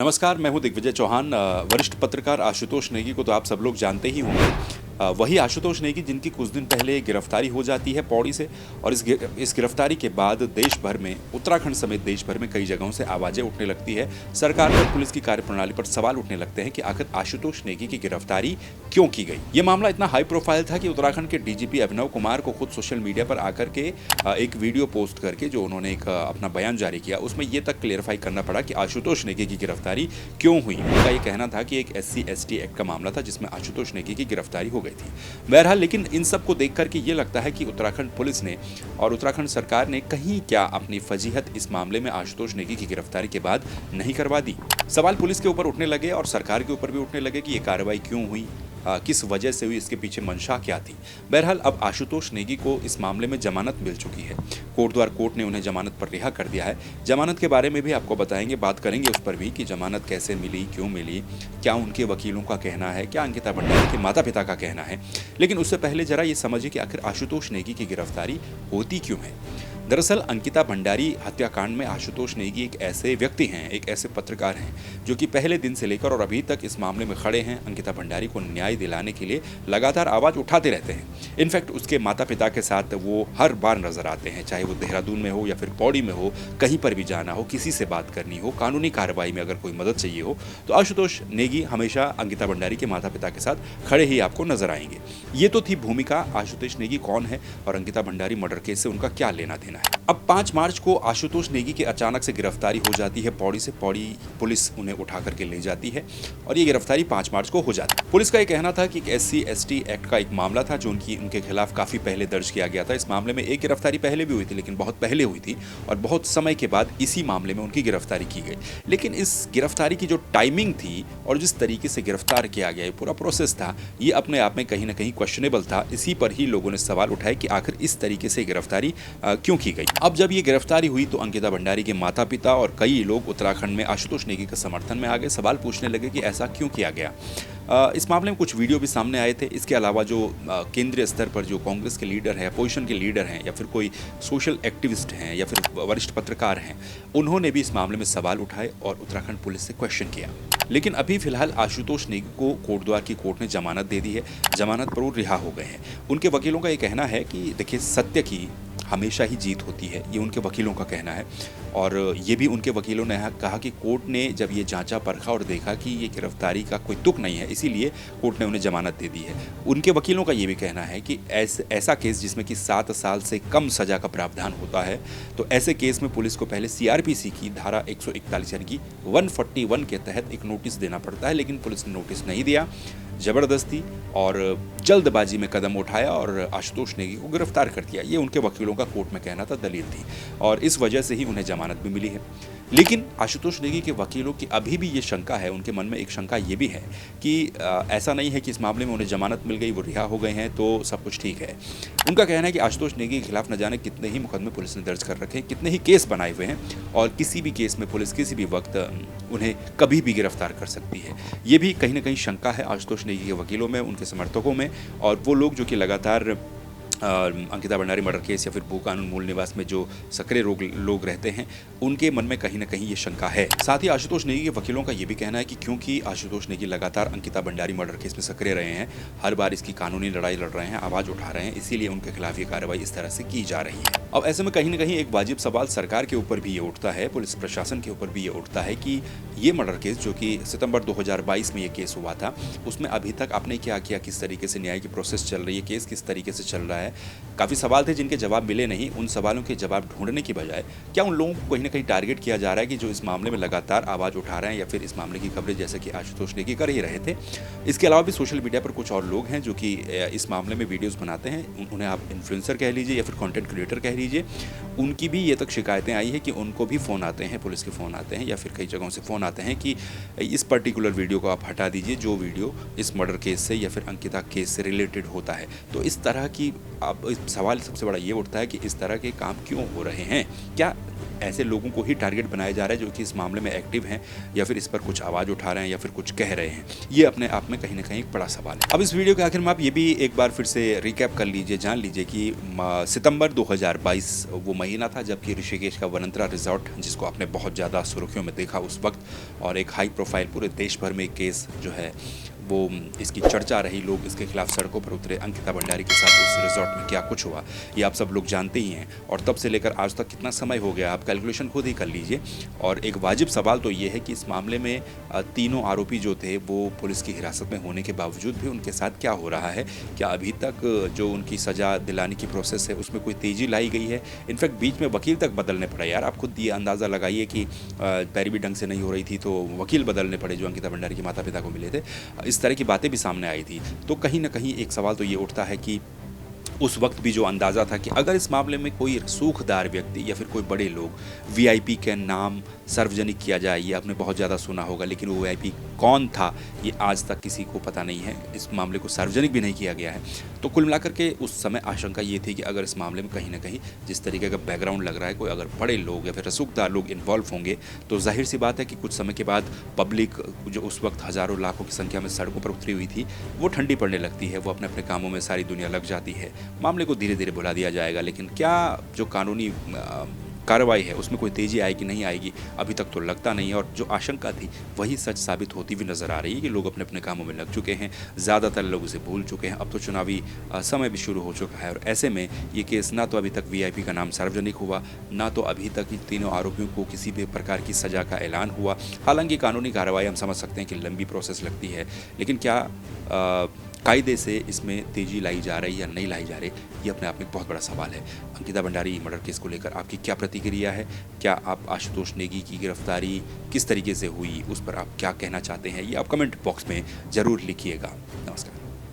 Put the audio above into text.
नमस्कार, मैं हूं दिग्विजय चौहान। वरिष्ठ पत्रकार आशुतोष नेगी को तो आप सब लोग जानते ही होंगे। वही आशुतोष नेगी जिनकी कुछ दिन पहले गिरफ्तारी हो जाती है पौड़ी से, और इस गिरफ्तारी के बाद देश भर में, उत्तराखंड समेत देश भर में कई जगहों से आवाजें उठने लगती है। सरकार और पुलिस की कार्यप्रणाली पर सवाल उठने लगते हैं कि आखिर आशुतोष नेगी की गिरफ्तारी क्यों की गई। ये मामला इतना हाई प्रोफाइल था कि उत्तराखंड के डीजीपी अभिनव कुमार को खुद सोशल मीडिया पर आकर के एक वीडियो पोस्ट करके जो उन्होंने एक अपना बयान जारी किया, उसमें ये तक क्लियरफाई करना पड़ा कि आशुतोष नेगी की गिरफ्तारी क्यों हुई। उनका ये कहना था कि एक SC/ST एक्ट का मामला था जिसमें आशुतोष नेगी की गिरफ्तारी हो गई थी। बहरहाल, लेकिन इन सब को देख करके ये लगता है कि उत्तराखंड पुलिस ने और उत्तराखंड सरकार ने कहीं क्या अपनी फजीहत इस मामले में आशुतोष नेगी की गिरफ्तारी के बाद नहीं करवा दी। सवाल पुलिस के ऊपर उठने लगे और सरकार के ऊपर भी उठने लगे कि ये कार्रवाई क्यों हुई, किस वजह से हुई, इसके पीछे मंशा क्या थी। बहरहाल, अब आशुतोष नेगी को इस मामले में जमानत मिल चुकी है। कोटद्वार कोर्ट ने उन्हें जमानत पर रिहा कर दिया है। जमानत के बारे में भी आपको बताएंगे, बात करेंगे उस पर भी कि जमानत कैसे मिली, क्यों मिली, क्या उनके वकीलों का कहना है, क्या अंकिता भंडारी के माता पिता का कहना है। लेकिन उससे पहले जरा ये समझिए कि आखिर आशुतोष नेगी की गिरफ्तारी होती क्यों है। दरअसल अंकिता भंडारी हत्याकांड में आशुतोष नेगी एक ऐसे व्यक्ति हैं, एक ऐसे पत्रकार हैं जो कि पहले दिन से लेकर और अभी तक इस मामले में खड़े हैं। अंकिता भंडारी को न्याय दिलाने के लिए लगातार आवाज उठाते रहते हैं। इनफैक्ट उसके माता पिता के साथ वो हर बार नजर आते हैं, चाहे वो देहरादून में हो या फिर पौड़ी में हो, कहीं पर भी जाना हो, किसी से बात करनी हो, कानूनी कार्रवाई में अगर कोई मदद चाहिए हो, तो आशुतोष नेगी हमेशा अंकिता भंडारी के माता पिता के साथ खड़े ही आपको नजर आएंगे। ये तो थी भूमिका, आशुतोष नेगी कौन है और अंकिता भंडारी मर्डर केस से उनका क्या लेना देना है। अब 5 मार्च को आशुतोष नेगी की अचानक से गिरफ्तारी हो जाती है पौड़ी से। पौड़ी पुलिस उन्हें उठा करके ले जाती है और ये गिरफ्तारी 5 मार्च को हो जाती है। पुलिस का ये कहना था कि SC/ST एक्ट का एक मामला था जो उनके खिलाफ काफी पहले दर्ज किया गया था। इस मामले में एक गिरफ्तारी पहले भी हुई थी, लेकिन बहुत पहले हुई थी और बहुत समय के बाद इसी मामले में उनकी गिरफ्तारी की गई। लेकिन इस गिरफ्तारी की जो टाइमिंग थी और जिस तरीके से गिरफ्तार किया गया, पूरा प्रोसेस था, ये अपने आप में कहीं ना कहीं क्वेश्चनेबल था। इसी पर ही लोगों ने सवाल उठाए कि आखिर इस तरीके से गिरफ्तारी क्यों की गई। अब जब ये गिरफ्तारी हुई तो अंकिता भंडारी के माता पिता और कई लोग उत्तराखंड में आशुतोष नेगी के समर्थन में आ गए। सवाल पूछने लगे कि ऐसा क्यों किया गया। इस मामले में कुछ वीडियो भी सामने आए थे। इसके अलावा जो केंद्रीय स्तर पर जो कांग्रेस के लीडर हैं, अपोजिशन के लीडर हैं, या फिर कोई सोशल एक्टिविस्ट हैं, या फिर वरिष्ठ पत्रकार हैं, उन्होंने भी इस मामले में सवाल उठाए और उत्तराखंड पुलिस से क्वेश्चन किया। लेकिन अभी फिलहाल आशुतोष नेगी को कोटद्वार की कोर्ट ने जमानत दे दी है। जमानत पर वो रिहा हो गए हैं। उनके वकीलों का ये कहना है कि देखिए, सत्य की हमेशा ही जीत होती है, ये उनके वकीलों का कहना है। और ये भी उनके वकीलों ने कहा कि कोर्ट ने जब ये जांचा परखा और देखा कि ये गिरफ्तारी का कोई तुक नहीं है, इसीलिए कोर्ट ने उन्हें जमानत दे दी है। उनके वकीलों का ये भी कहना है कि ऐसा केस जिसमें कि 7 साल से कम सजा का प्रावधान होता है, तो ऐसे केस में पुलिस को पहले CRPC की धारा 141 यानी कि 141 के तहत एक नोटिस देना पड़ता है। लेकिन पुलिस ने नोटिस नहीं दिया, जबरदस्ती और जल्दबाजी में कदम उठाया और आशुतोष नेगी को गिरफ्तार कर दिया। ये उनके वकीलों का कोर्ट में कहना था, दलील थी, और इस वजह से ही उन्हें जमानत भी मिली है। लेकिन आशुतोष नेगी के वकीलों की अभी भी ये शंका है, उनके मन में एक शंका ये भी है कि ऐसा नहीं है कि इस मामले में उन्हें जमानत मिल गई, वो रिहा हो गए हैं तो सब कुछ ठीक है। उनका कहना है कि आशुतोष नेगी के खिलाफ न जाने कितने ही मुकदमे पुलिस ने दर्ज कर रखे हैं, कितने ही केस बनाए हुए हैं, और किसी भी केस में पुलिस किसी भी वक्त उन्हें कभी भी गिरफ्तार कर सकती है। ये भी कहीं ना कहीं शंका है आशुतोष नेगी के वकीलों में, उनके समर्थकों में, और वो लोग जो कि लगातार अंकिता भंडारी मर्डर केस या फिर भू कानून मूल निवास में जो सक्रिय लोग रहते हैं, उनके मन में कहीं ना कहीं ये शंका है। साथ ही आशुतोष नेगी के वकीलों का ये भी कहना है कि क्योंकि आशुतोष नेगी लगातार अंकिता भंडारी मर्डर केस में सक्रिय रहे हैं, हर बार इसकी कानूनी लड़ाई लड़ रहे हैं, आवाज उठा रहे हैं, इसीलिए उनके खिलाफ ये कार्रवाई इस तरह से की जा रही है। अब ऐसे में कहीं ना कहीं एक वाजिब सवाल सरकार के ऊपर भी ये उठता है, पुलिस प्रशासन के ऊपर भी ये उठता है कि ये मर्डर केस जो कि सितंबर 2022 में ये केस हुआ था, उसमें अभी तक आपने क्या किया, किस तरीके से न्याय की प्रोसेस चल रही है, केस किस तरीके से चल रहा है। काफ़ी सवाल थे जिनके जवाब मिले नहीं। उन सवालों के जवाब ढूंढने की बजाय क्या उन लोगों को कहीं ना कहीं टारगेट किया जा रहा है कि जो इस मामले में लगातार आवाज़ उठा रहे हैं या फिर इस मामले की कवरेज जैसे कि आशुतोष नेगी कर ही रहे थे। इसके अलावा भी सोशल मीडिया पर कुछ और लोग हैं जो कि इस मामले में वीडियोस बनाते हैं, उन्हें आप इन्फ्लुएंसर कह लीजिए या फिर कंटेंट क्रिएटर कह लीजिए। उनकी भी ये तक शिकायतें आई है कि उनको भी फ़ोन आते हैं, पुलिस के फ़ोन आते हैं या फिर कई जगहों से फ़ोन आते हैं कि इस पर्टिकुलर वीडियो को आप हटा दीजिए, जो वीडियो इस मर्डर केस से या फिर अंकिता केस से रिलेटेड होता है। तो इस तरह की अब इस सवाल सबसे बड़ा ये उठता है कि इस तरह के काम क्यों हो रहे हैं? क्या ऐसे लोगों को ही टारगेट बनाया जा रहा है जो कि इस मामले में एक्टिव हैं, या फिर इस पर कुछ आवाज़ उठा रहे हैं, या फिर कुछ कह रहे हैं? ये अपने आप में कहीं न कहीं एक बड़ा सवाल है। अब इस वीडियो के आखिर में आप ये भी एक बार फिर से रिकैप कर लीजिए, जान लीजिए कि सितंबर 2022 वो महीना था जबकि ऋषिकेश का वनंतरा रिज़ॉर्ट, जिसको आपने बहुत ज़्यादा सुर्खियों में देखा उस वक्त, और एक हाई प्रोफाइल पूरे देश भर में केस जो है वो इसकी चर्चा रही, लोग इसके खिलाफ सड़कों पर उतरे। अंकिता भंडारी के साथ उस रिजॉर्ट में क्या कुछ हुआ ये आप सब लोग जानते ही हैं, और तब से लेकर आज तक कितना समय हो गया आप कैलकुलेशन खुद ही कर लीजिए। और एक वाजिब सवाल तो ये है कि इस मामले में तीनों आरोपी जो थे वो पुलिस की हिरासत में होने के बावजूद भी उनके साथ क्या हो रहा है? क्या अभी तक जो उनकी सज़ा दिलाने की प्रोसेस है उसमें कोई तेज़ी लाई गई है? इनफैक्ट बीच में वकील तक बदलने पड़े यार। आप खुद ये अंदाज़ा लगाइए कि पैरवी ढंग से नहीं हो रही थी तो वकील बदलने पड़े जो अंकिता भंडारी के माता पिता को मिले थे। इस तरह की बातें भी सामने आई थी। तो कहीं न कहीं एक सवाल तो ये उठता है कि उस वक्त भी जो अंदाज़ा था कि अगर इस मामले में कोई सूखदार व्यक्ति या फिर कोई बड़े लोग, वीआईपी का नाम सार्वजनिक किया जाए, ये आपने बहुत ज़्यादा सुना होगा, लेकिन वो वीआईपी कौन था ये आज तक किसी को पता नहीं है। इस मामले को सार्वजनिक भी नहीं किया गया है। तो कुल मिलाकर के उस समय आशंका ये थी कि अगर इस मामले में कहीं न कहीं जिस तरीके का बैकग्राउंड लग रहा है, कोई अगर बड़े लोग या फिर रसूखदार लोग इन्वॉल्व होंगे तो ज़ाहिर सी बात है कि कुछ समय के बाद पब्लिक जो उस वक्त हज़ारों लाखों की संख्या में सड़कों पर उतरी हुई थी वो ठंडी पड़ने लगती है, वो अपने अपने कामों में सारी दुनिया लग जाती है, मामले को धीरे धीरे भुला दिया जाएगा। लेकिन क्या जो कानूनी कार्रवाई है उसमें कोई तेज़ी आएगी नहीं आएगी, अभी तक तो लगता नहीं है। और जो आशंका थी वही सच साबित होती हुई नज़र आ रही है कि लोग अपने अपने कामों में लग चुके हैं, ज़्यादातर लोग इसे भूल चुके हैं। अब तो चुनावी समय भी शुरू हो चुका है, और ऐसे में ये केस ना तो अभी तक वीआईपी का नाम सार्वजनिक हुआ, ना तो अभी तक इन तीनों आरोपियों को किसी भी प्रकार की सज़ा का ऐलान हुआ। हालांकि कानूनी कार्रवाई हम समझ सकते हैं कि लंबी प्रोसेस लगती है, लेकिन क्या कायदे से इसमें तेज़ी लाई जा रही या नहीं लाई जा रही, ये अपने आप में एक बहुत बड़ा सवाल है। अंकिता भंडारी मर्डर केस को लेकर आपकी क्या प्रतिक्रिया है? क्या आप आशुतोष नेगी की गिरफ्तारी किस तरीके से हुई उस पर आप क्या कहना चाहते हैं? ये आप कमेंट बॉक्स में ज़रूर लिखिएगा। नमस्कार।